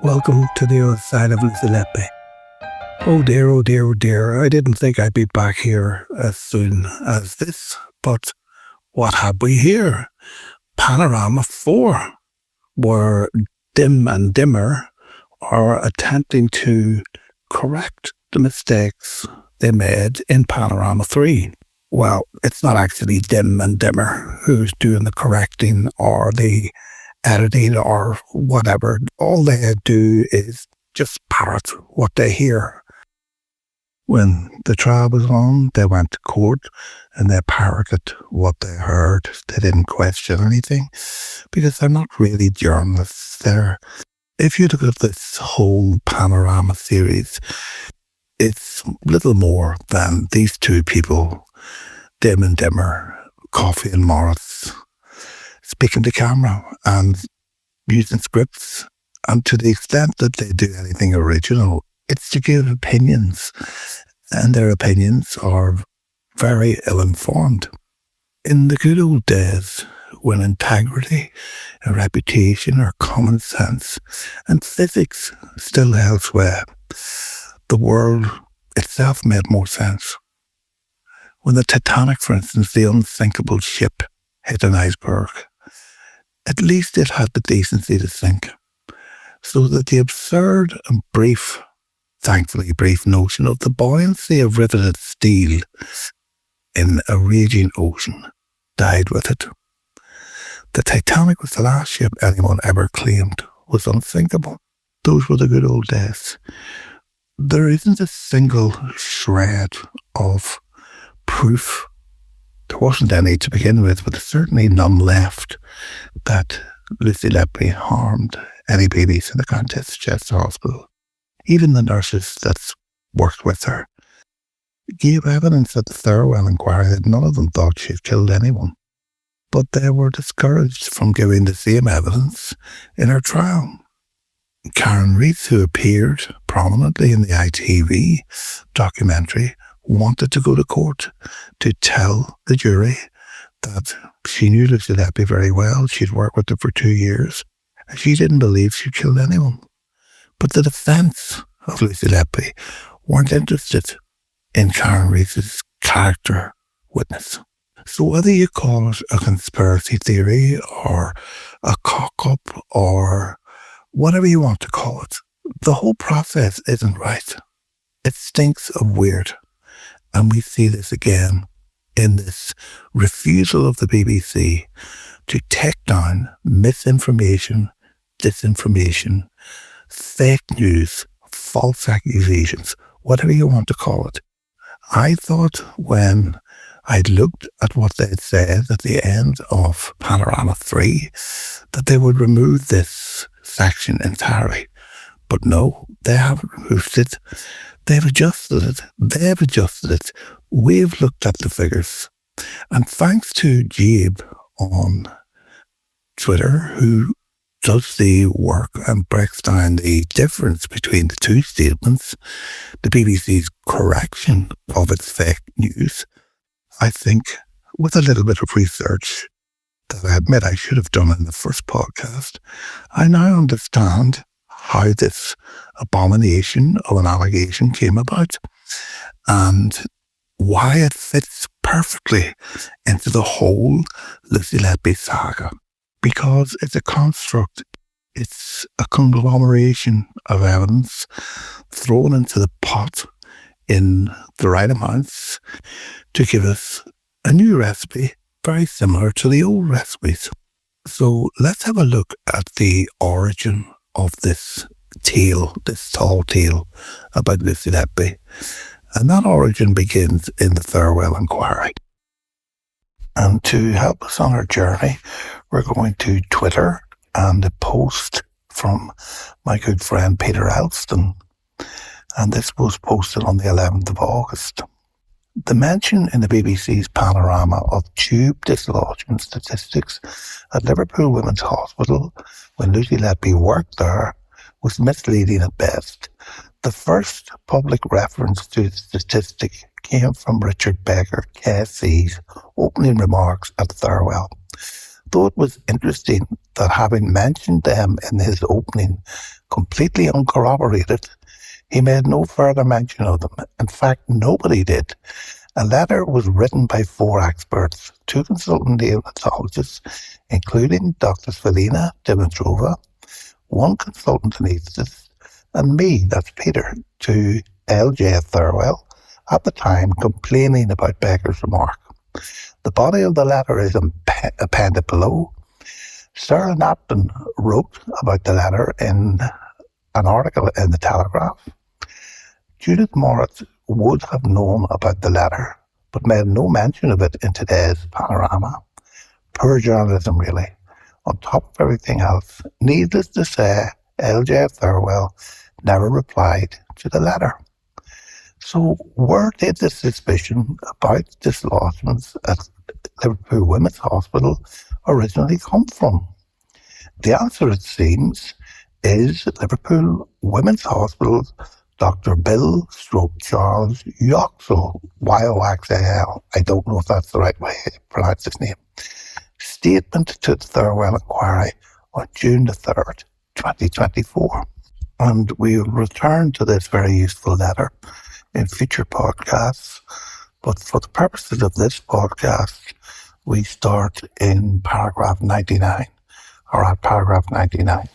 Welcome to the other side of Letby. Oh dear, oh dear, oh dear. I didn't think I'd be back here as soon as this, but what have we here? Panorama 4, where Dim and Dimmer are attempting to correct the mistakes they made in Panorama 3. Well, it's not actually Dim and Dimmer who's doing the correcting or the editing or whatever. All they do is just parrot what they hear. When the trial was on, they went to court and they parroted what they heard. They didn't question anything because they're not really journalists. If you look at this whole Panorama series, it's little more than these two people, Dim and Dimmer, Coffey and Morris, speaking to camera and using scripts. And to the extent that they do anything original, it's to give opinions. And their opinions are very ill-informed. In the good old days, when integrity, and reputation, or common sense, and physics still held sway, the world itself made more sense. When the Titanic, for instance, the unsinkable ship, hit an iceberg, at least it had the decency to sink. So that the absurd and brief, thankfully brief, notion of the buoyancy of riveted steel in a raging ocean died with it. The Titanic was the last ship anyone ever claimed was unsinkable. Those were the good old days. There isn't a single shred of proof. There wasn't any to begin with, but there's certainly none left that Lucy Letby harmed any babies in the Countess Chester Hospital. Even the nurses that worked with her gave evidence at the Thirlwell inquiry that none of them thought she had killed anyone. But they were discouraged from giving the same evidence in her trial. Karen Reese, who appeared prominently in the ITV documentary, wanted to go to court to tell the jury that she knew Lucy Letby very well. She'd worked with her for 2 years, and she didn't believe she killed anyone. But the defence of Lucy Letby weren't interested in Karen Reese's character witness. So whether you call it a conspiracy theory or a cock-up or whatever you want to call it, the whole process isn't right. It stinks of weird. And we see this again in this refusal of the BBC to take down misinformation, disinformation, fake news, false accusations, whatever you want to call it. I thought when I'd looked at what they'd said at the end of Panorama 3 that they would remove this section entirely. But no, they haven't removed it. They've adjusted it. We've looked at the figures. And thanks to Jabe on Twitter, who does the work and breaks down the difference between the two statements, the BBC's correction of its fake news, I think with a little bit of research that I admit I should have done in the first podcast, I now understand how this abomination of an allegation came about and why it fits perfectly into the whole Lucy Letby saga. Because it's a construct, it's a conglomeration of evidence thrown into the pot in the right amounts to give us a new recipe very similar to the old recipes. So let's have a look at the origin of this tale, this tall tale about Lucy Letby. And that origin begins in the Thirlwell inquiry. And to help us on our journey, we're going to Twitter and a post from my good friend Peter Elston. And this was posted on the 11th of August. The mention in the BBC's Panorama of tube dislodgement statistics at Liverpool Women's Hospital when Lucy Letby worked there was misleading at best. The first public reference to the statistic came from Richard Baker, KC's opening remarks at Thirlwell. though it was interesting that having mentioned them in his opening, completely uncorroborated, he made no further mention of them. In fact, nobody did. A letter was written by 4 experts, 2 consultant neonatologists, including Drs. Felina Dimitrova, 1 consultant anaesthetist, and me, that's Peter, to L.J. Thirlwell, at the time complaining about Becker's remark. The body of the letter is appended below. Sarah Napton wrote about the letter in an article in the Telegraph. Judith Moritz would have known about the letter, but made no mention of it in today's Panorama. Poor journalism, really. On top of everything else, needless to say, L.J. Thirlwell never replied to the letter. So where did the suspicion about dislodgements at Liverpool Women's Hospital originally come from? The answer, it seems, is Liverpool Women's Hospital's Dr. Bill Charles Yoxall, Yoxal, I don't know if that's the right way to pronounce his name, statement to the Thirlwell inquiry on June the 3rd, 2024. And we will return to this very useful letter in future podcasts, but for the purposes of this podcast, we start in paragraph 99, or at paragraph 99.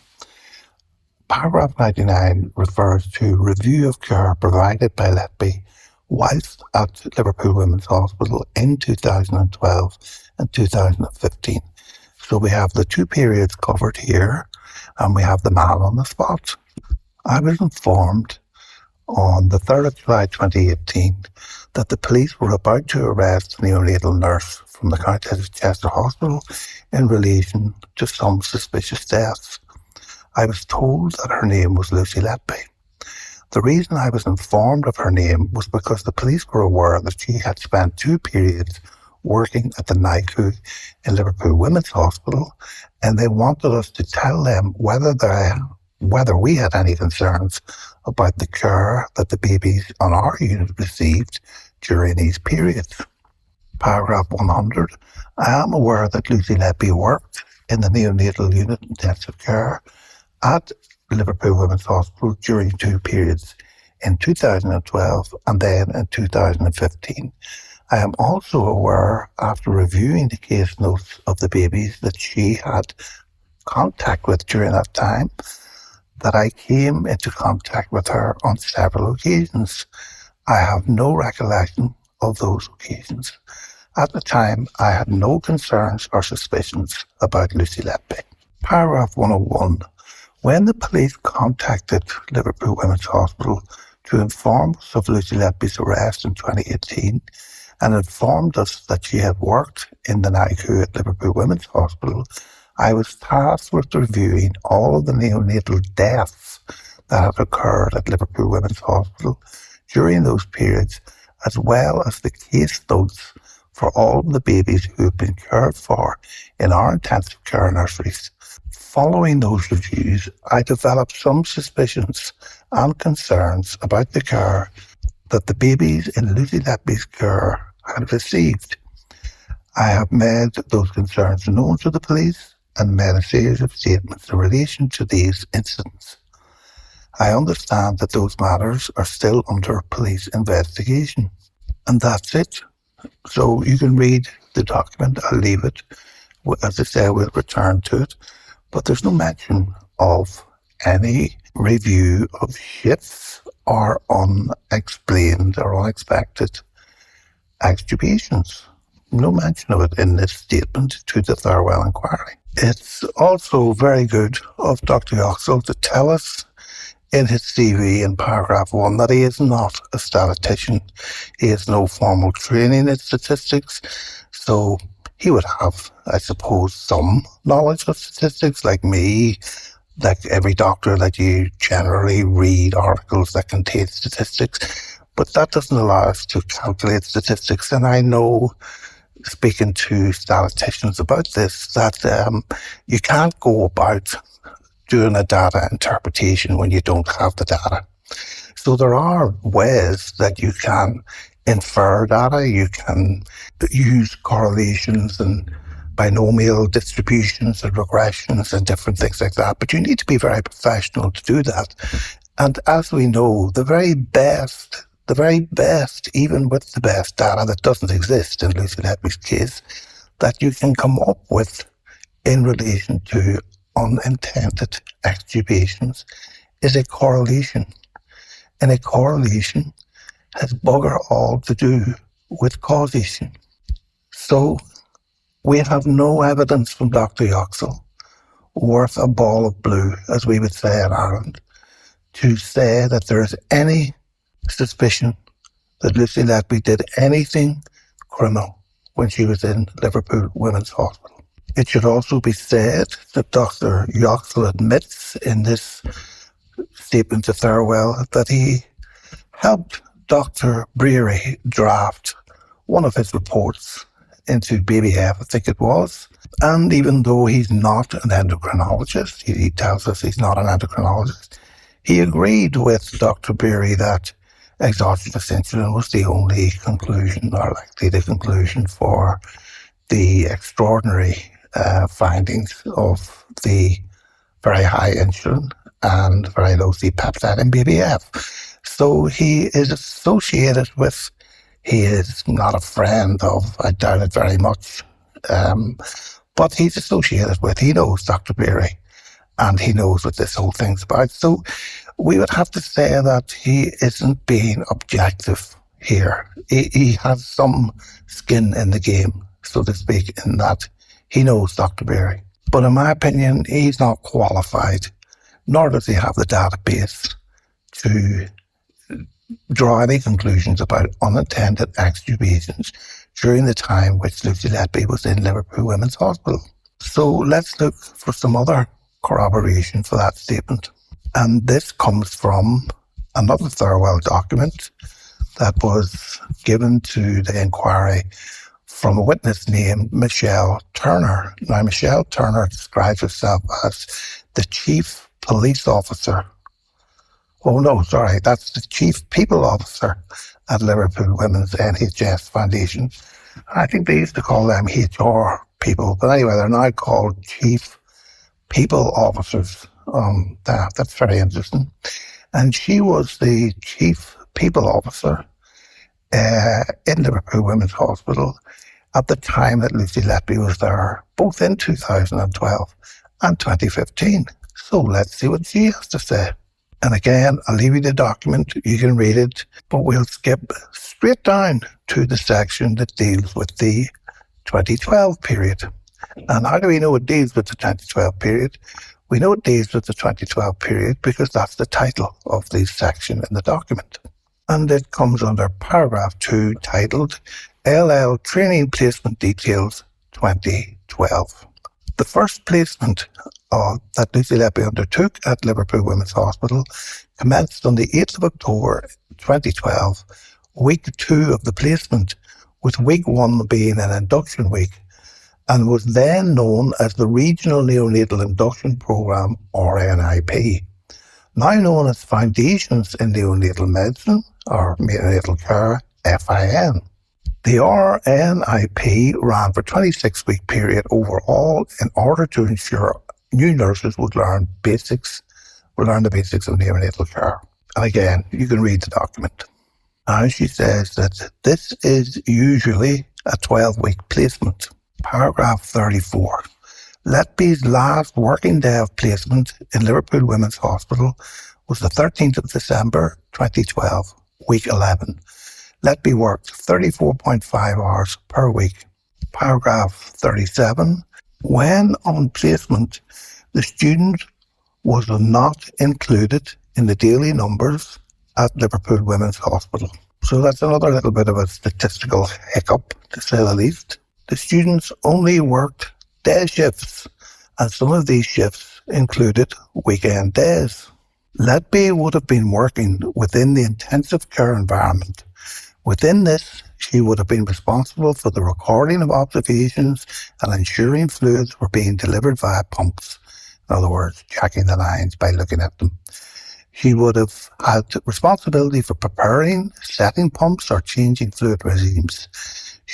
Paragraph 99 refers to review of care provided by Letby whilst at Liverpool Women's Hospital in 2012 and 2015. So we have the 2 periods covered here, and we have the man on the spot. I was informed on the 3rd of July 2018 that the police were about to arrest a neonatal nurse from the Countess of Chester Hospital in relation to some suspicious deaths. I was told that her name was Lucy Letby. The reason I was informed of her name was because the police were aware that she had spent 2 periods working at the NICU in Liverpool Women's Hospital, and they wanted us to tell them whether we had any concerns about the care that the babies on our unit received during these periods. Paragraph 100. I am aware that Lucy Letby worked in the neonatal unit intensive care at Liverpool Women's Hospital during 2 periods, in 2012 and then in 2015. I am also aware, after reviewing the case notes of the babies that she had contact with during that time, that I came into contact with her on several occasions. I have no recollection of those occasions. At the time, I had no concerns or suspicions about Lucy Letby. Paragraph 101. When the police contacted Liverpool Women's Hospital to inform us of Lucy Letby's arrest in 2018 and informed us that she had worked in the NICU at Liverpool Women's Hospital, I was tasked with reviewing all of the neonatal deaths that had occurred at Liverpool Women's Hospital during those periods, as well as the case notes for all of the babies who have been cared for in our intensive care nurseries. Following those reviews, I developed some suspicions and concerns about the care that the babies in Lucy Letby's care had received. I have made those concerns known to the police and made a series of statements in relation to these incidents. I understand that those matters are still under police investigation. And that's it. So you can read the document. I'll leave it. As I say, we'll return to it. But there's no mention of any review of shifts or unexplained or unexpected extubations. No mention of it in this statement to the Thirlwell inquiry. It's also very good of Dr. Yoxall to tell us in his CV in paragraph 1 that he is not a statistician. He has no formal training in statistics, so he would have, I suppose, some knowledge of statistics like me, like every doctor, that you generally read articles that contain statistics, but that doesn't allow us to calculate statistics. And I know, speaking to statisticians about this, that you can't go about doing a data interpretation when you don't have the data. So there are ways that you can infer data. You can use correlations and binomial distributions and regressions and different things like that. But you need to be very professional to do that. And as we know, the very best, even with the best data that doesn't exist in Lucy Letby's case, that you can come up with in relation to unintended extubations is a correlation. And a correlation has bugger all to do with causation. So we have no evidence from Dr. Yoxall worth a ball of blue, as we would say in Ireland, to say that there is any suspicion that Lucy Letby did anything criminal when she was in Liverpool Women's Hospital. It should also be said that Dr. Yoxall admits in this statement to farewell that he helped Dr. Breary draft one of his reports into BBF, I think it was. And even though he's not an endocrinologist, he tells us he's not an endocrinologist, he agreed with Dr. Breary that exogenous insulin was the only conclusion, or likely the conclusion, for the extraordinary findings of the very high insulin and very low C-peptide in BBF. So he is associated with, he is not a friend of, I doubt it very much, but he's associated with, he knows Dr. Breary, and he knows what this whole thing's about. So we would have to say that he isn't being objective here. He has some skin in the game, so to speak, in that he knows Dr. Breary. But in my opinion, he's not qualified, nor does he have the database to draw any conclusions about unintended extubations during the time which Lucy Letby was in Liverpool Women's Hospital. So let's look for some other corroboration for that statement. And this comes from another farewell document that was given to the inquiry from a witness named Michelle Turner. Now, Michelle Turner describes herself as the chief police officer. Oh, no, sorry, that's the chief people officer at Liverpool Women's NHS Foundation. I think they used to call them HR people, but anyway, they're now called chief people officers. That's very interesting. And she was the chief people officer in Liverpool Women's Hospital at the time that Lucy Letby was there, both in 2012 and 2015. So let's see what she has to say. And again, I'll leave you the document, you can read it, but we'll skip straight down to the section that deals with the 2012 period. And how do we know it deals with the 2012 period? We know it deals with the 2012 period because that's the title of the section in the document. And it comes under paragraph 2, titled LL Training Placement Details 2012. The first placement that Lucy Letby undertook at Liverpool Women's Hospital commenced on the 8th of October 2012, week 2 of the placement, with week 1 being an induction week, and was then known as the Regional Neonatal Induction Programme, or NIP, now known as Foundations in Neonatal Medicine, or Neonatal Care, FIN. The RNIP ran for a 26-week period overall in order to ensure new nurses would learn the basics of neonatal care. And again, you can read the document. And she says that this is usually a 12-week placement. Paragraph 34. Letby's last working day of placement in Liverpool Women's Hospital was the 13th of December 2012, week 11. Letby worked 34.5 hours per week. Paragraph 37. When on placement, the student was not included in the daily numbers at Liverpool Women's Hospital. So that's another little bit of a statistical hiccup, to say the least. The students only worked day shifts, and some of these shifts included weekend days. Letby would have been working within the intensive care environment. Within this, she would have been responsible for the recording of observations and ensuring fluids were being delivered via pumps. In other words, checking the lines by looking at them. She would have had responsibility for preparing, setting pumps or changing fluid regimes.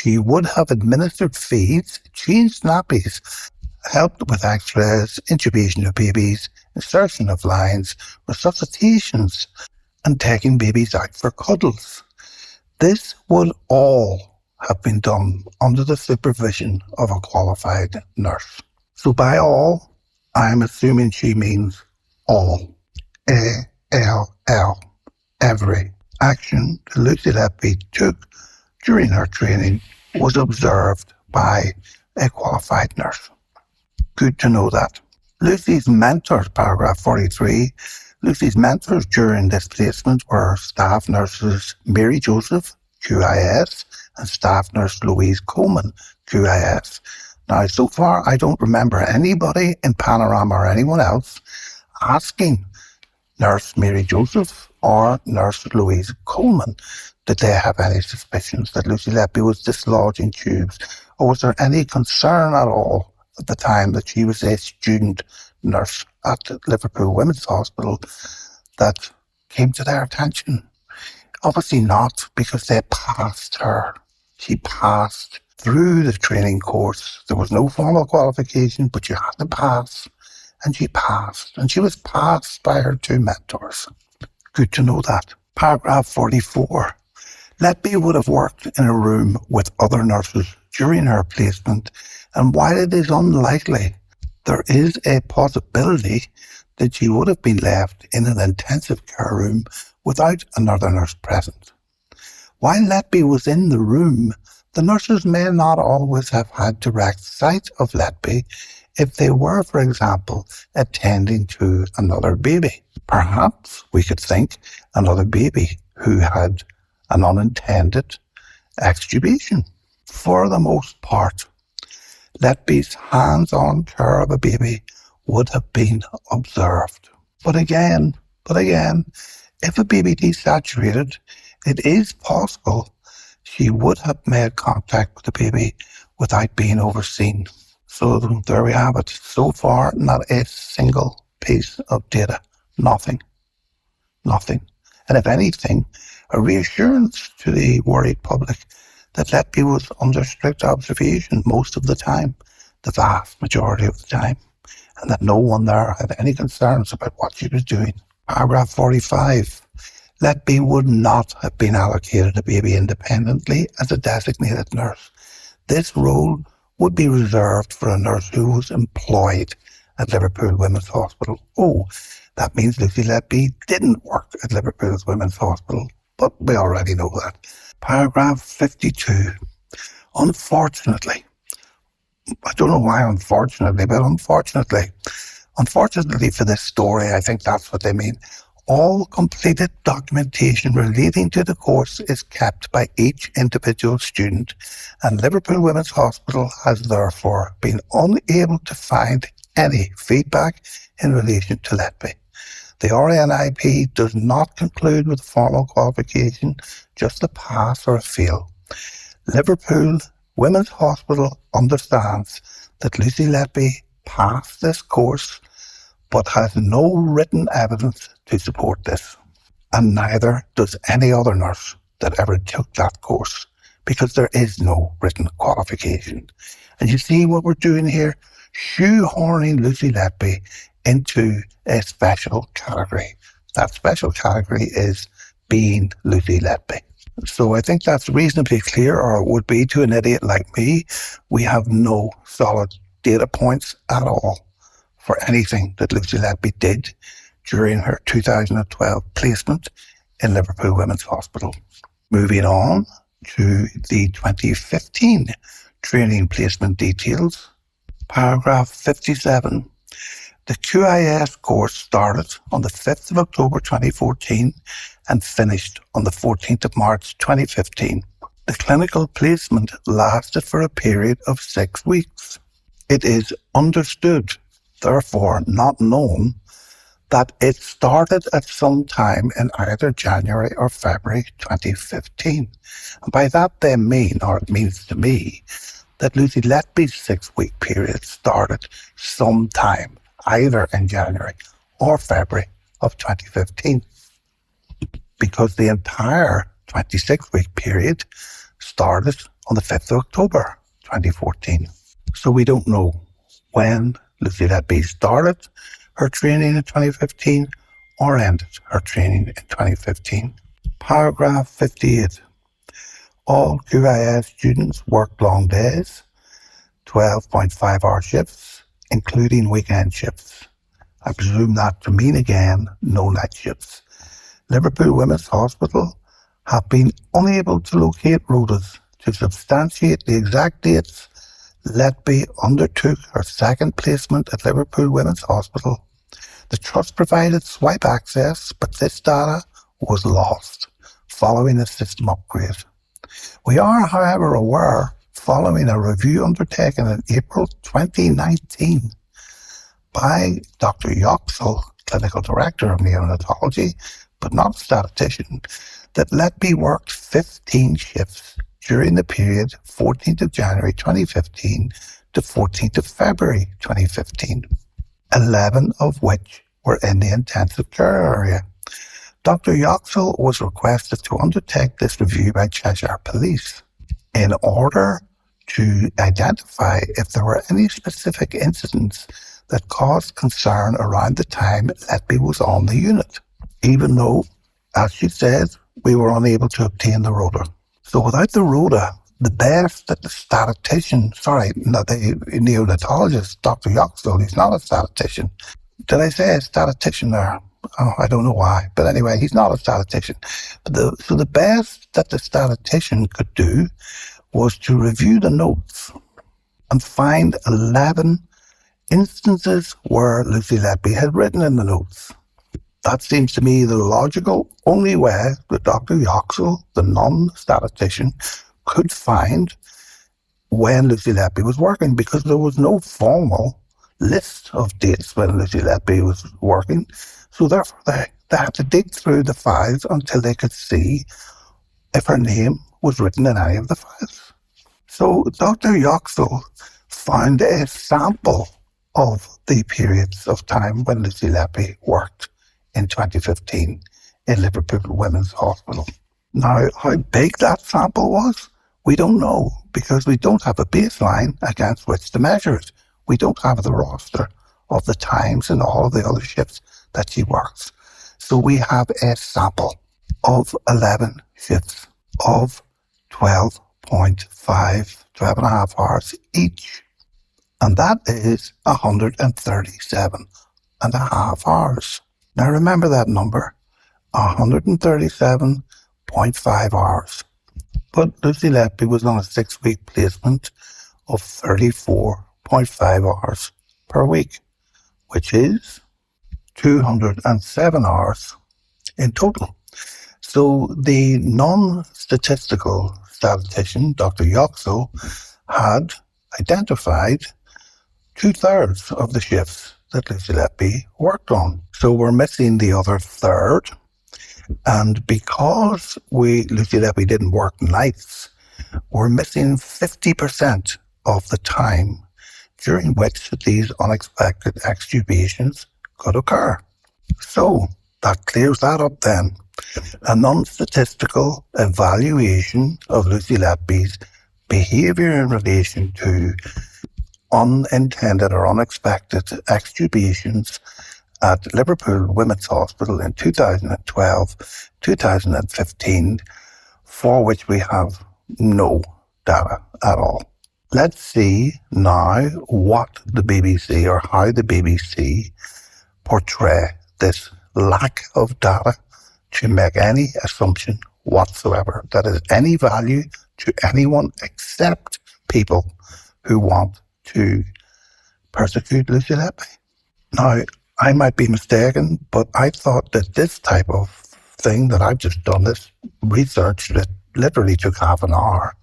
She would have administered feeds, changed nappies, helped with x-rays, intubation of babies, insertion of lines, resuscitations, and taking babies out for cuddles. This would all have been done under the supervision of a qualified nurse. So by all, I'm assuming she means all. A-L-L. Every action Lucy Letby took during her training was observed by a qualified nurse. Good to know that. Lucy's mentors, paragraph 43, Lucy's mentors during this placement were staff nurses Mary Joseph, QIS, and staff nurse Louise Coleman, QIS. Now, so far, I don't remember anybody in Panorama or anyone else asking Nurse Mary Joseph or Nurse Louise Coleman, did they have any suspicions that Lucy Letby was dislodging tubes, or was there any concern at all at the time that she was a student nurse at Liverpool Women's Hospital that came to their attention? Obviously not, because they passed her. She passed through the training course. There was no formal qualification, but you had to pass. And she passed. And she was passed by her two mentors. Good to know that. Paragraph 44. Letby would have worked in a room with other nurses during her placement, and while it is unlikely, there is a possibility that she would have been left in an intensive care room without another nurse present. While Letby was in the room, the nurses may not always have had direct sight of Letby if they were, for example, attending to another baby. Perhaps we could think another baby who had an unintended extubation. For the most part, Letby's hands-on care of a baby would have been observed. But again, if a baby desaturated, it is possible she would have made contact with the baby without being overseen. So there we have it. So far, not a single piece of data. Nothing. And if anything, a reassurance to the worried public that Letby was under strict observation most of the time, the vast majority of the time, and that no one there had any concerns about what she was doing. Paragraph 45. Letby would not have been allocated a baby independently as a designated nurse. This role would be reserved for a nurse who was employed at Liverpool Women's Hospital. Oh, that means Lucy Letby didn't work at Liverpool Women's Hospital, but we already know that. Paragraph 52. Unfortunately, I don't know why unfortunately, but unfortunately for this story, I think that's what they mean. All completed documentation relating to the course is kept by each individual student, and Liverpool Women's Hospital has therefore been unable to find any feedback in relation to Letby. The RNIP does not conclude with a formal qualification, just a pass or a fail. Liverpool Women's Hospital understands that Lucy Letby passed this course, but has no written evidence to support this. And neither does any other nurse that ever took that course, because there is no written qualification. And you see what we're doing here? Shoehorning Lucy Letby into a special category. That special category is being Lucy Letby. So I think that's reasonably clear, or it would be to an idiot like me. We have no solid data points at all for anything that Lucy Letby did during her 2012 placement in Liverpool Women's Hospital. Moving on to the 2015 training placement details. Paragraph 57. The QIS course started on the 5th of October 2014 and finished on the 14th of March 2015. The clinical placement lasted for a period of 6 weeks. It is understood, therefore not known, that it started at some time in either January or February 2015. And by that they mean, or it means to me, that Lucy Letby's 6-week period started sometime either in January or February of 2015, because the entire 26-week period started on the 5th of October 2014. So we don't know when Lucy Letby started her training in 2015 or ended her training in 2015. Paragraph 58. All QIS students worked long days, 12.5-hour shifts, including weekend shifts. I presume that to mean again, no night shifts. Liverpool Women's Hospital have been unable to locate rotas to substantiate the exact dates Letby undertook her second placement at Liverpool Women's Hospital. The trust provided swipe access, but this data was lost following a system upgrade. We are, however, aware, following a review undertaken in April 2019 by Dr. Yoxel, Clinical Director of Neonatology, but not a statistician, that Letby worked 15 shifts during the period 14th of January 2015 to 14th of February 2015, 11 of which were in the intensive care area. Dr. Yoxel was requested to undertake this review by Cheshire Police in order to identify if there were any specific incidents that caused concern around the time Letby was on the unit, even though, as she said, we were unable to obtain the rota. So without the rota, the best that the neonatologist, Dr. Yoxel, he's not a statistician. Did I say a statistician there? Oh, I don't know why. But anyway, he's not a statistician. So the best that the statistician could do was to review the notes and find 11 instances where Lucy Letby had written in the notes. That seems to me the logical only way that Dr. Yoxel, the non-statistician, could find when Lucy Letby was working, because there was no formal list of dates when Lucy Letby was working. So therefore they had to dig through the files until they could see if her name was written in any of the files. So Dr. Yoxel found a sample of the periods of time when Lucy Letby worked in 2015 in Liverpool Women's Hospital. Now, how big that sample was, we don't know, because we don't have a baseline against which to measure it. We don't have the roster of the times and all of the other shifts that she works. So we have a sample of 11 shifts of 12 and a half hours each. And that is 137 and a half hours. Now remember that number, 137.5 hours. But Lucy Letby was on a 6-week placement of 34.5 hours per week, which is 207 hours in total. So the non-statistical statistician, Dr. Yoxel, had identified 2/3 of the shifts that Lucy Letby worked on. So we're missing the other third. And because Lucy Letby didn't work nights, we're missing 50% of the time during which these unexpected extubations could occur. So that clears that up then. A non-statistical evaluation of Lucy Letby's behaviour in relation to unintended or unexpected extubations at Liverpool Women's Hospital in 2012-2015, for which we have no data at all. Let's see now what the BBC, or how the BBC portray this lack of data to make any assumption whatsoever that is any value to anyone except people who want to persecute Lucy Letby. Now, I might be mistaken, but I thought that this type of thing that I've just done, this research that literally took half an hour,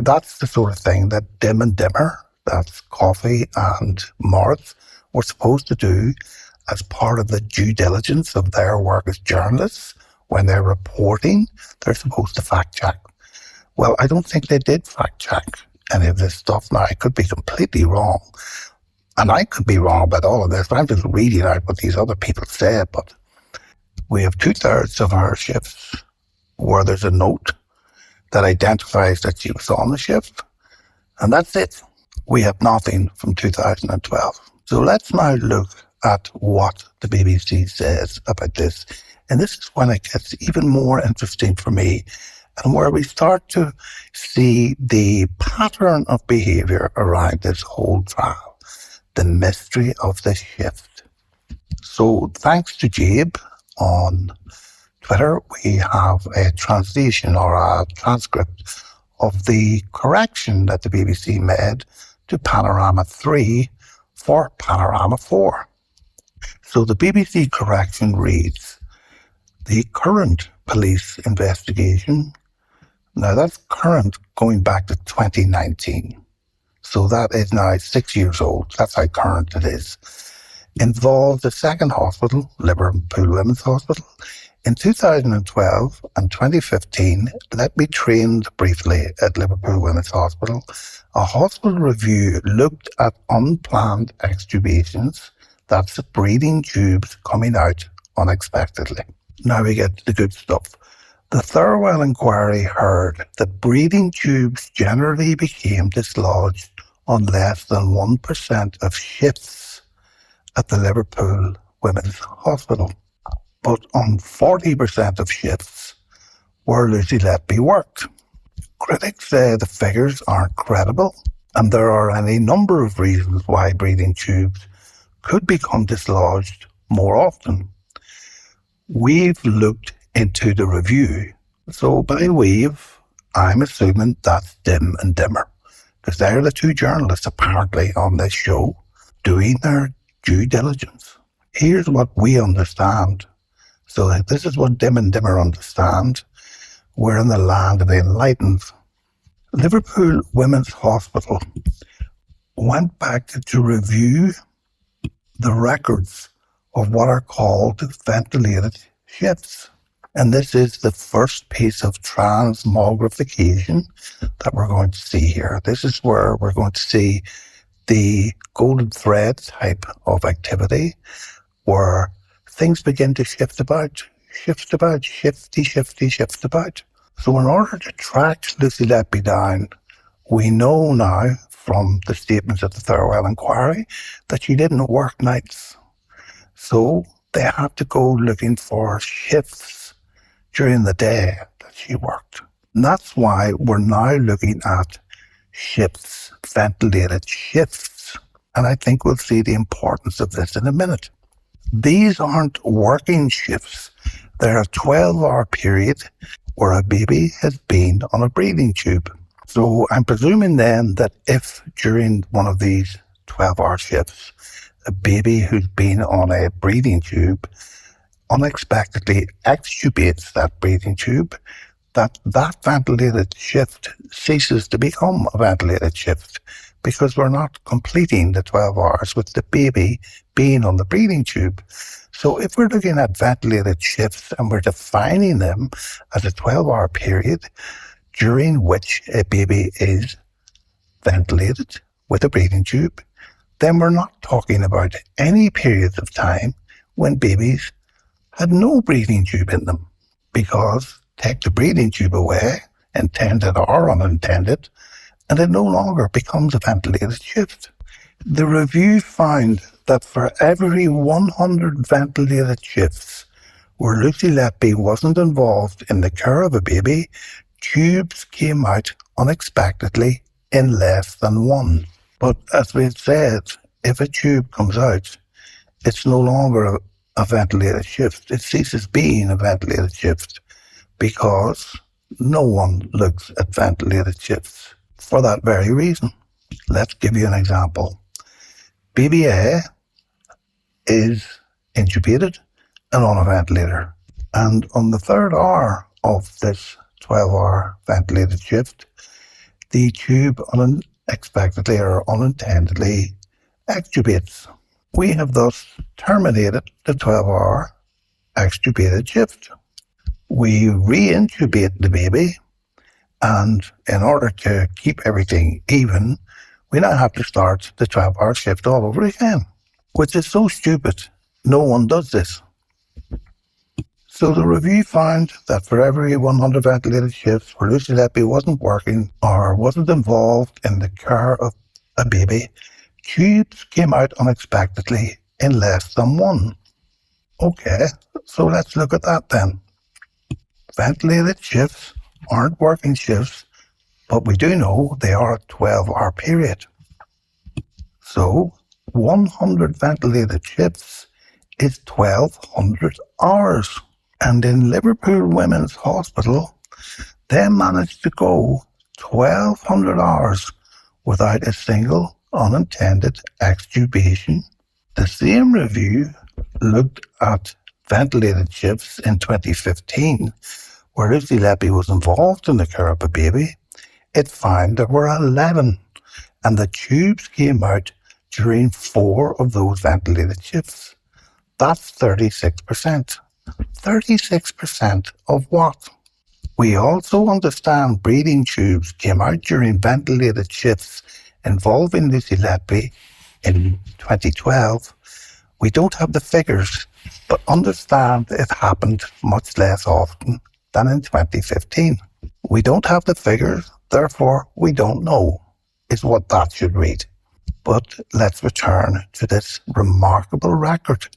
that's the sort of thing that Dim and Dimmer, that's Coffey and Moritz, were supposed to do as part of the due diligence of their work as journalists. When they're reporting, they're supposed to fact check. Well, I don't think they did fact check any of this stuff. Now, I could be completely wrong, and I could be wrong about all of this, but I'm just reading out what these other people said. But we have 2/3 of our shifts where there's a note that identifies that she was on the shift. And that's it. We have nothing from 2012. So let's now look at what the BBC says about this. And this is when it gets even more interesting for me, and where we start to see the pattern of behaviour around this whole trial, the mystery of the shift. So thanks to Jabe on Twitter, we have a translation or a transcript of the correction that the BBC made to Panorama 3 for Panorama 4. So the BBC correction reads, the current police investigation, now that's current going back to 2019, so that is now 6 years old, that's how current it is, involved the second hospital, Liverpool Women's Hospital. In 2012 and 2015, Letby trained briefly at Liverpool Women's Hospital. A hospital review looked at unplanned extubations, that's breathing tubes coming out unexpectedly. Now we get to the good stuff. The Thirlwell inquiry heard that breathing tubes generally became dislodged on less than 1% of shifts at the Liverpool Women's Hospital, but on 40% of shifts where Lucy Letby worked. Critics say the figures aren't credible, and there are any number of reasons why breathing tubes could become dislodged more often. We've looked into the review. So by we've, I'm assuming that's Dim and Dimmer, because they're the two journalists apparently on this show doing their due diligence. Here's what we understand. So this is what Dim and Dimmer understand. We're in the land of the enlightened. Liverpool Women's Hospital went back to review the records of what are called ventilated shifts. And this is the first piece of transmogrification that we're going to see here. This is where we're going to see the golden thread type of activity where things begin to shift about, shift about. So in order to track Lucy Letby down, we know now from the statements of the Thirlwell inquiry that she didn't work nights. So they had to go looking for shifts during the day that she worked. And that's why we're now looking at shifts, ventilated shifts. And I think we'll see the importance of this in a minute. These aren't working shifts. They're a 12-hour period where a baby has been on a breathing tube. So I'm presuming then that if during one of these 12-hour shifts, a baby who's been on a breathing tube unexpectedly extubates that breathing tube, that ventilated shift ceases to become a ventilated shift because we're not completing the 12 hours with the baby being on the breathing tube. So if we're looking at ventilated shifts and we're defining them as a 12-hour period during which a baby is ventilated with a breathing tube, then we're not talking about any periods of time when babies had no breathing tube in them, because take the breathing tube away, intended or unintended, and it no longer becomes a ventilated shift. The review found that for every 100 ventilated shifts where Lucy Letby wasn't involved in the care of a baby, tubes came out unexpectedly in less than one. But as we said, if a tube comes out, it's no longer a ventilated shift. It ceases being a ventilated shift because no one looks at ventilated shifts for that very reason. Let's give you an example. Baby A is intubated and on a ventilator. And on the third hour of this 12-hour ventilated shift, the tube unexpectedly or unintendedly extubates. We have thus terminated the 12-hour extubated shift. We re-intubate the baby, and in order to keep everything even, we now have to start the 12-hour shift all over again, which is so stupid. No one does this. So the review found that for every 100 ventilated shifts where Lucy Letby wasn't working or wasn't involved in the care of a baby, tubes came out unexpectedly in less than one. Okay, so let's look at that then. Ventilated shifts aren't working shifts, but we do know they are a 12-hour period. So 100 ventilated shifts is 1,200 hours. And in Liverpool Women's Hospital, they managed to go 1,200 hours without a single unintended extubation. The same review looked at ventilated shifts in 2015, where Lucy Letby was involved in the care of a baby. It found there were 11, and the tubes came out during 4 of those ventilated shifts. That's 36%. 36% of what? We also understand breathing tubes came out during ventilated shifts involving Lucy Letby in 2012. We don't have the figures, but understand it happened much less often than in 2015. We don't have the figures, therefore we don't know, is what that should read. But let's return to this remarkable record.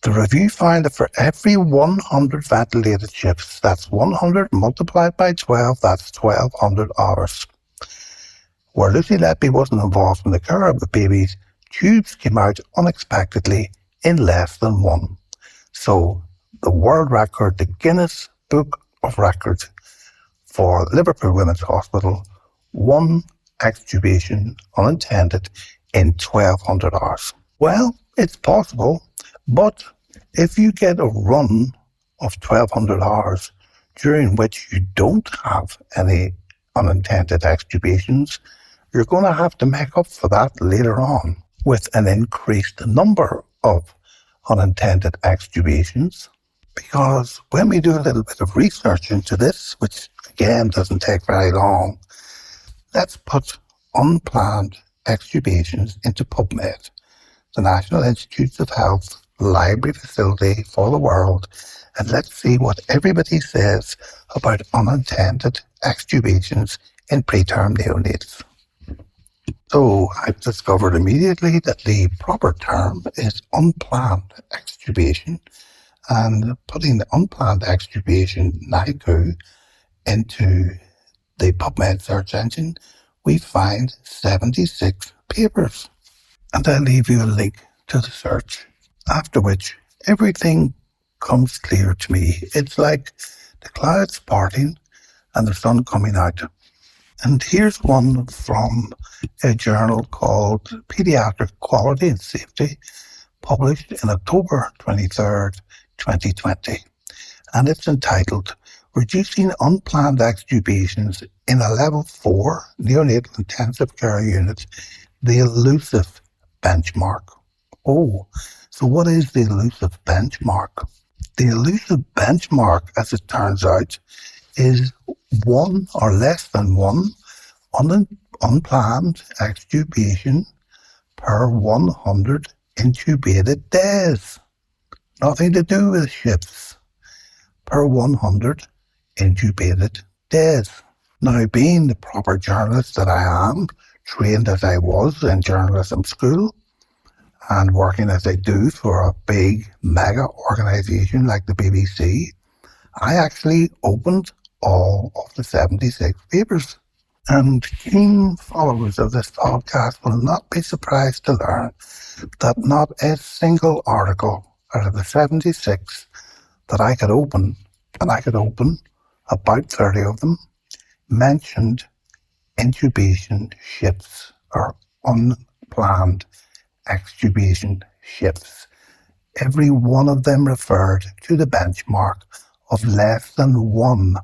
The review found that for every 100 ventilated shifts, that's 100 multiplied by 12, that's 1,200 hours. Where Lucy Letby wasn't involved in the care of the babies, tubes came out unexpectedly in less than one. So the world record, the Guinness Book of Records for Liverpool Women's Hospital, 1 extubation unintended in 1,200 hours. Well, it's possible, but if you get a run of 1,200 hours during which you don't have any unintended extubations, you're going to have to make up for that later on with an increased number of unintended extubations. Because when we do a little bit of research into this, which again doesn't take very long, let's put unplanned extubations into PubMed, the National Institutes of Health library facility for the world, and let's see what everybody says about unintended extubations in preterm neonates. So I've discovered immediately that the proper term is unplanned extubation, and putting the unplanned extubation NICU into the PubMed search engine, we find 76 papers. And I'll leave you a link to the search, after which everything comes clear to me. It's like the clouds parting and the sun coming out. And here's one from a journal called Pediatric Quality and Safety, published in October 23rd, 2020. And it's entitled, Reducing Unplanned Extubations in a Level 4 Neonatal Intensive Care Unit, the Elusive Benchmark. Oh, so what is the elusive benchmark? The elusive benchmark, as it turns out, is 1 or less than 1 unplanned extubation per 100 intubated days. Nothing to do with shifts. Per 100 intubated days. Now, being the proper journalist that I am, trained as I was in journalism school, and working as I do for a big mega organisation like the BBC, I actually opened all of the 76 papers. And keen followers of this podcast will not be surprised to learn that not a single article out of the 76 that I could open, and I could open about 30 of them, mentioned intubation shifts or unplanned extubation shifts. Every one of them referred to the benchmark of less than 1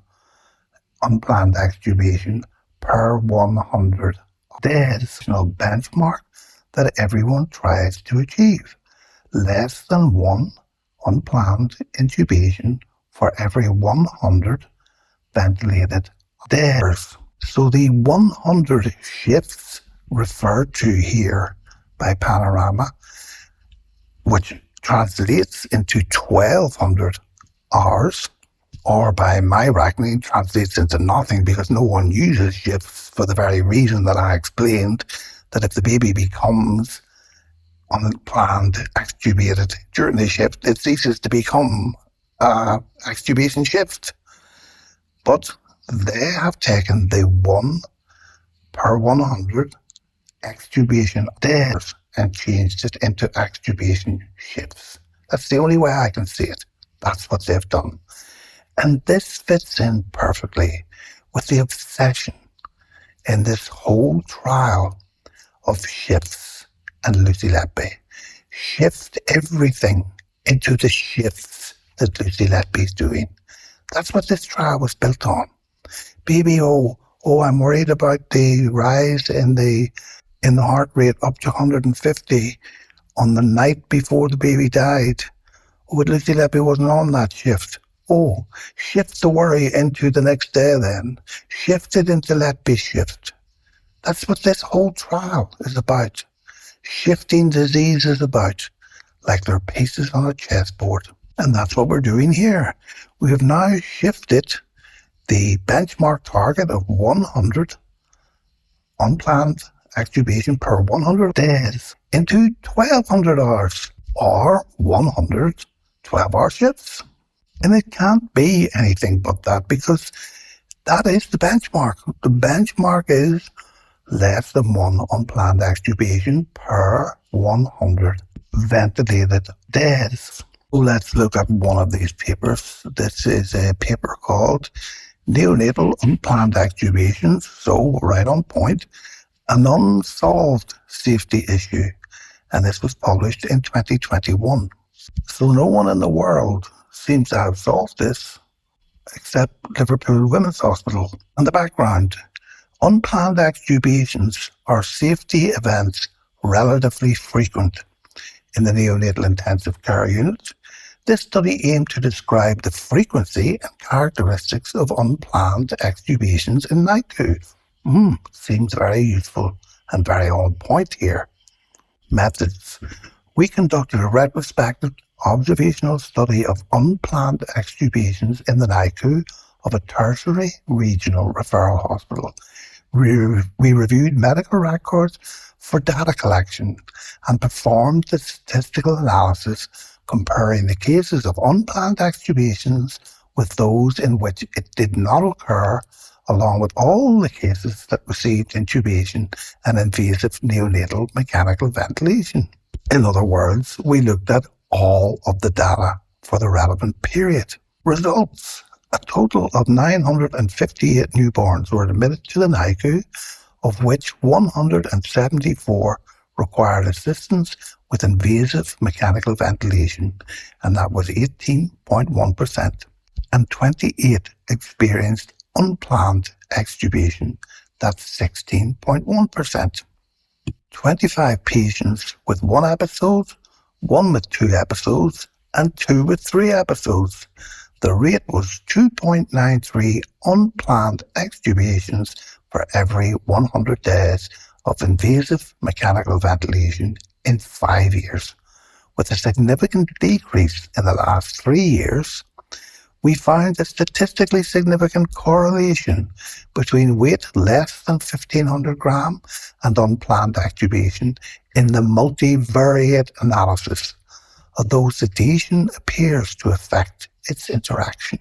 unplanned extubation per 100 days. Benchmark that everyone tries to achieve. Less than 1 unplanned intubation for every 100 ventilated days. So the 100 shifts referred to here by Panorama, which translates into 1,200 hours, or by my reckoning translates into nothing because no one uses shifts for the very reason that I explained, that if the baby becomes unplanned extubated during the shift, it ceases to become extubation shift. But they have taken the 1 per 100 extubation days and changed it into extubation shifts. That's the only way I can see it. That's what they've done. And this fits in perfectly with the obsession in this whole trial of shifts and Lucy Letby. Shift everything into the shifts that Lucy Letby's doing. That's what this trial was built on. Baby, I'm worried about the rise in the heart rate up to 150 on the night before the baby died. But Lucy Letby wasn't on that shift. Shift the worry into the next day then. Shift it into Letby's shift. That's what this whole trial is about. Shifting disease is about, like they're pieces on a chessboard. And that's what we're doing here. We have now shifted the benchmark target of 100 unplanned extubation per 100 days into 1,200 hours, or 100 12-hour shifts. And it can't be anything but that, because that is the benchmark. The benchmark is less than 1 unplanned extubation per 100 ventilated days. So let's look at one of these papers. This is a paper called Neonatal Unplanned Extubations, so right on point, an unsolved safety issue. And this was published in 2021. So no one in the world seems to have solved this except Liverpool Women's Hospital. And the background: unplanned extubations are safety events relatively frequent in the neonatal intensive care unit. This study aimed to describe the frequency and characteristics of unplanned extubations in NICU. Seems very useful and very on point here. Methods: we conducted a retrospective observational study of unplanned extubations in the NICU of a tertiary regional referral hospital. We reviewed medical records for data collection and performed the statistical analysis comparing the cases of unplanned extubations with those in which it did not occur, along with all the cases that received intubation and invasive neonatal mechanical ventilation. In other words, we looked at all of the data for the relevant period. Results: a total of 958 newborns were admitted to the NICU, of which 174 required assistance with invasive mechanical ventilation, and that was 18.1%, and 28 experienced unplanned extubation, that's 16.1%. 25 patients with 1 episode, 1 with 2 episodes, and 2 with 3 episodes. The rate was 2.93 unplanned extubations for every 100 days of invasive mechanical ventilation in 5 years. With a significant decrease in the last 3 years, we found a statistically significant correlation between weight less than 1,500 gram and unplanned extubation in the multivariate analysis, although sedation appears to affect its interaction.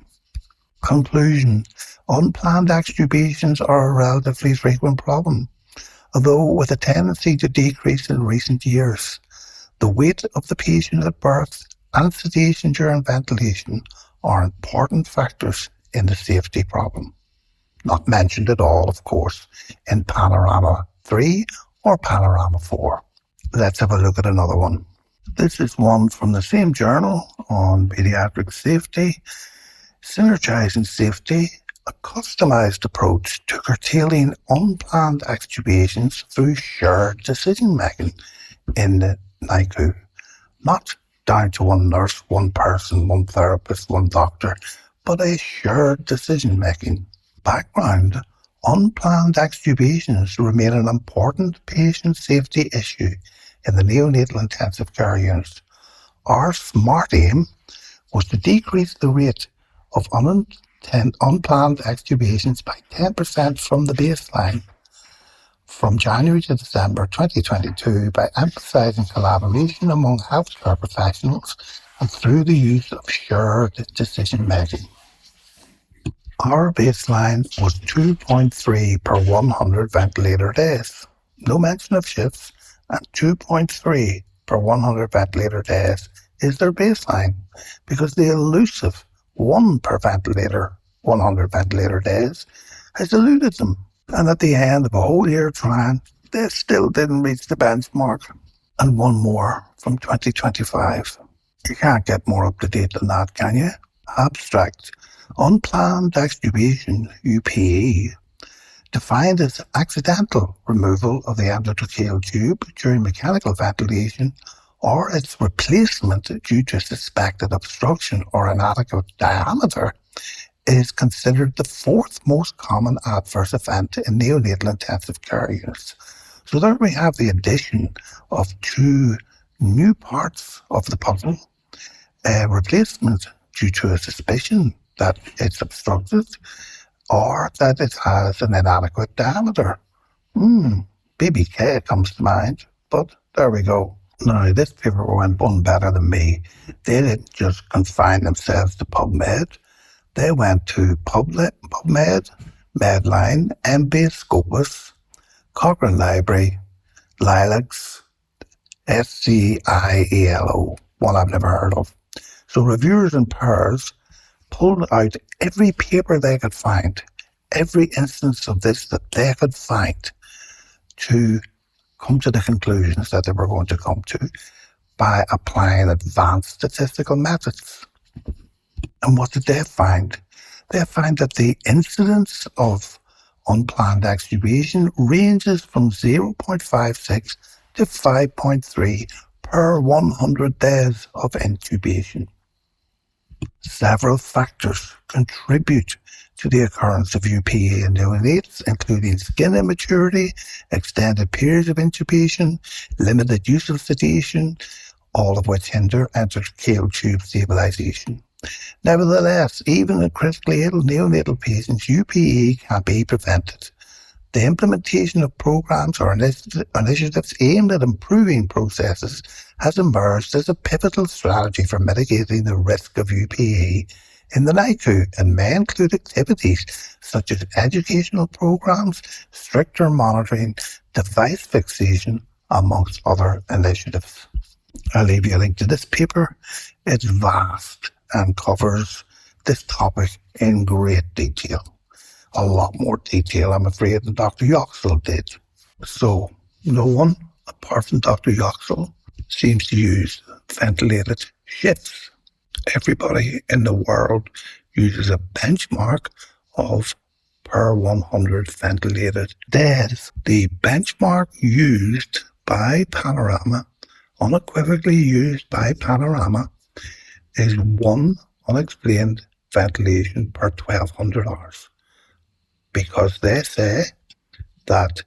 Conclusion: unplanned extubations are a relatively frequent problem, although with a tendency to decrease in recent years. The weight of the patient at birth and sedation during ventilation are important factors in the safety problem. Not mentioned at all, of course, in Panorama 3 or Panorama 4. Let's have a look at another one. This is one from the same journal on pediatric safety. Synergizing safety, a customized approach to curtailing unplanned extubations through shared decision-making in the NICU. Not down to one nurse, one person, one therapist, one doctor, but a shared decision-making. Background: unplanned extubations remain an important patient safety issue in the neonatal intensive care unit. Our smart aim was to decrease the rate of unplanned extubations by 10% from the baseline from January to December 2022 by emphasising collaboration among healthcare professionals and through the use of shared decision making. Our baseline was 2.3 per 100 ventilator days. No mention of shifts, and 2.3 per 100 ventilator days is their baseline because the elusive 1 per ventilator, 100 ventilator days has eluded them. And at the end of a whole year trying, they still didn't reach the benchmark. And one more from 2025. You can't get more up to date than that, can you? Abstract. Unplanned extubation, UPE, defined as accidental removal of the endotracheal tube during mechanical ventilation or its replacement due to suspected obstruction or inadequate diameter, is considered the fourth most common adverse event in neonatal intensive care units. So there we have the addition of two new parts of the puzzle. Replacement due to a suspicion that it's obstructed or that it has an inadequate diameter. BBK comes to mind, but there we go. Now, this paper went one better than me. They didn't just confine themselves to PubMed. They went to PubMed, Medline, MB Scopus, Cochrane Library, Lilacs, SCIELO, one I've never heard of. So reviewers and pairs pulled out every paper they could find, every instance of this that they could find to come to the conclusions that they were going to come to by applying advanced statistical methods. And what did they find? They find that the incidence of unplanned extubation ranges from 0.56 to 5.3 per 100 days of intubation. Several factors contribute to the occurrence of UPE in neonates, including skin immaturity, extended periods of intubation, limited use of sedation, all of which hinder endotracheal tube stabilization. Nevertheless, even in critically ill neonatal patients, UPE can be prevented. The implementation of programs or initiatives aimed at improving processes has emerged as a pivotal strategy for mitigating the risk of UPE in the NICU and may include activities such as educational programs, stricter monitoring, device fixation, amongst other initiatives. I'll leave you a link to this paper. It's vast and covers this topic in great detail. A lot more detail, I'm afraid, than Dr. Yoxall did. So, no one, apart from Dr. Yoxall, seems to use ventilated shifts. Everybody in the world uses a benchmark of per 100 ventilated days. The benchmark used by Panorama, unequivocally used by Panorama, is 1 unexplained ventilation per 1,200 hours. Because they say that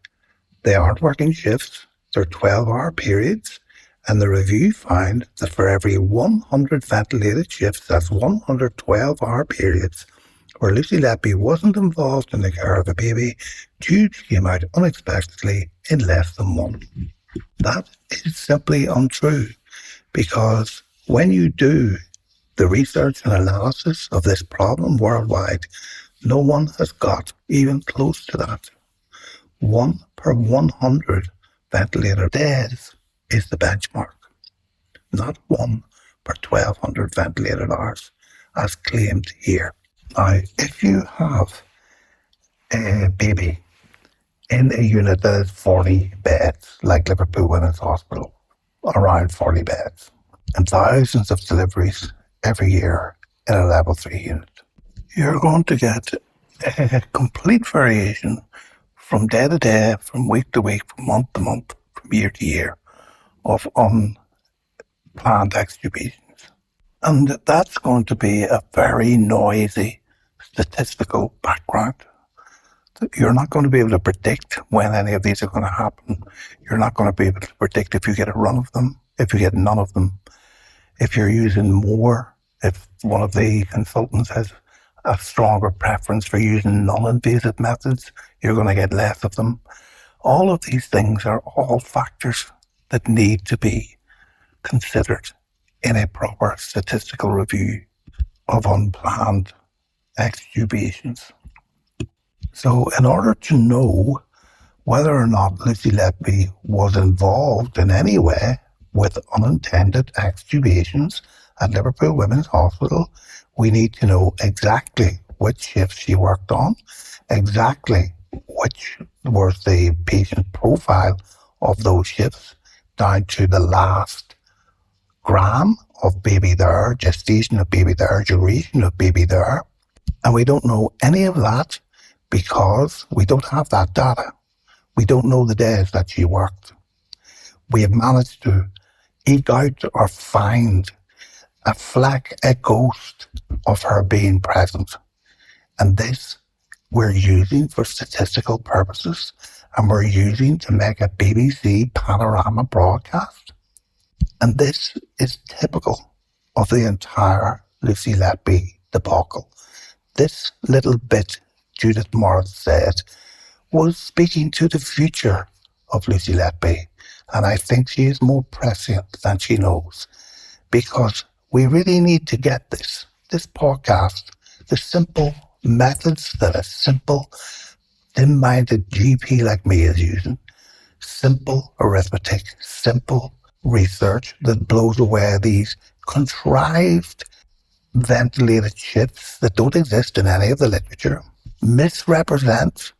they aren't working shifts, they're 12-hour periods, and the review found that for every 100 ventilated shifts, that's 112-hour periods, where Lucy Letby wasn't involved in the care of a baby, tubes came out unexpectedly in less than 1. That is simply untrue, because when you do the research and analysis of this problem worldwide, no one has got even close to that. 1 per 100 ventilator days is the benchmark, not 1 per 1,200 ventilated hours, as claimed here. Now, if you have a baby in a unit that is 40 beds, like Liverpool Women's Hospital, around 40 beds, and thousands of deliveries every year in a level 3 unit, you're going to get a complete variation from day to day, from week to week, from month to month, from year to year of unplanned extubations. And that's going to be a very noisy statistical background. You're not going to be able to predict when any of these are going to happen. You're not going to be able to predict if you get a run of them, if you get none of them, if you're using more If one of the consultants has a stronger preference for using non-invasive methods, you're going to get less of them. All of these things are all factors that need to be considered in a proper statistical review of unplanned extubations. So in order to know whether or not Lucy Letby was involved in any way with unintended extubations at Liverpool Women's Hospital, we need to know exactly which shifts she worked on, exactly which was the patient profile of those shifts, down to the last gram of baby there, gestation of baby there, duration of baby there. And we don't know any of that because we don't have that data. We don't know the days that she worked. We have managed to eke out or find a fleck, a ghost of her being present. And this we're using for statistical purposes, and we're using to make a BBC Panorama broadcast. And this is typical of the entire Lucy Letby debacle. This little bit Judith Morris said was speaking to the future of Lucy Letby, and I think she is more prescient than she knows, because we really need to get this podcast, the simple methods that a simple, dim-minded GP like me is using, simple arithmetic, simple research that blows away these contrived ventilated shifts that don't exist in any of the literature, misrepresents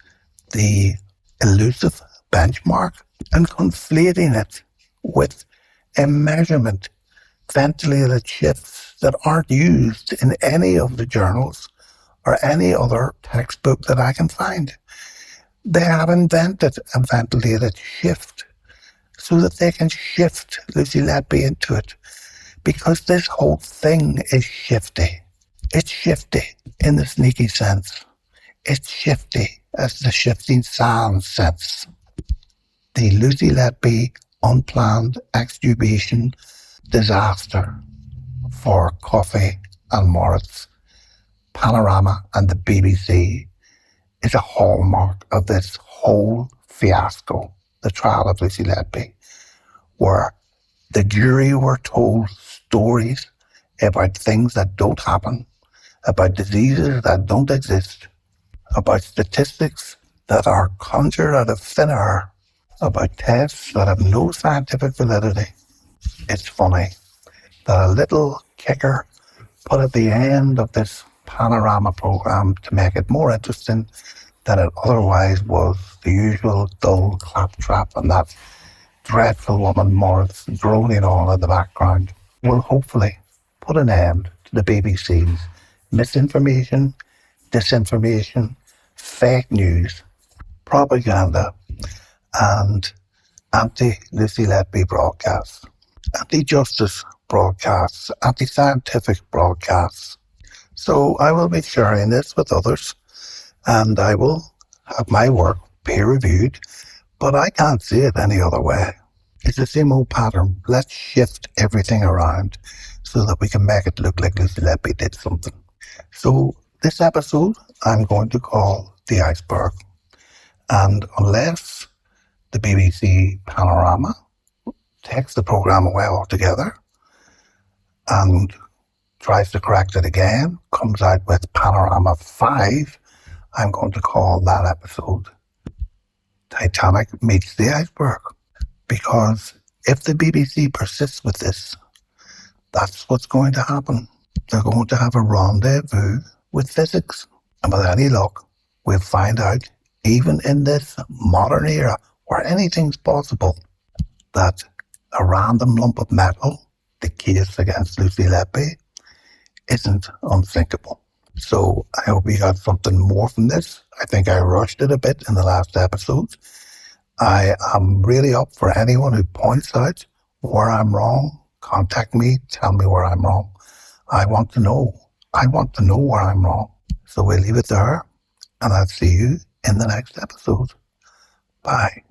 the elusive benchmark and conflating it with a measurement, ventilated shifts that aren't used in any of the journals or any other textbook that I can find. They have invented a ventilated shift so that they can shift Lucy Letby into it, because this whole thing is shifty. It's shifty in the sneaky sense. It's shifty as the shifting sands sense. The Lucy Letby unplanned extubation disaster for Coffey and Moritz, Panorama and the BBC is a hallmark of this whole fiasco, the trial of Lucy Letby, where the jury were told stories about things that don't happen, about diseases that don't exist, about statistics that are conjured out of thin air, about tests that have no scientific validity. It's funny that a little kicker put at the end of this Panorama program to make it more interesting than it otherwise was, the usual dull claptrap and that dreadful woman Morris droning on in the background, will hopefully put an end to the BBC's misinformation, disinformation, fake news, propaganda, and anti-Lucy Letby broadcasts, anti-justice broadcasts, anti-scientific broadcasts. So I will be sharing this with others, and I will have my work peer-reviewed, but I can't see it any other way. It's the same old pattern. Let's shift everything around so that we can make it look like Lucy Letby did something. So this episode I'm going to call The Iceberg. And unless the BBC Panorama takes the programme away altogether and tries to correct it again, comes out with Panorama 5, I'm going to call that episode Titanic Meets the Iceberg. Because if the BBC persists with this, that's what's going to happen. They're going to have a rendezvous with physics. And with any luck, we'll find out, even in this modern era where anything's possible, that a random lump of metal, the case against Lucy Letby, isn't unthinkable. So I hope you got something more from this. I think I rushed it a bit in the last episode. I am really up for anyone who points out where I'm wrong. Contact me, tell me where I'm wrong. I want to know. I want to know where I'm wrong. So we'll leave it there, and I'll see you in the next episode. Bye.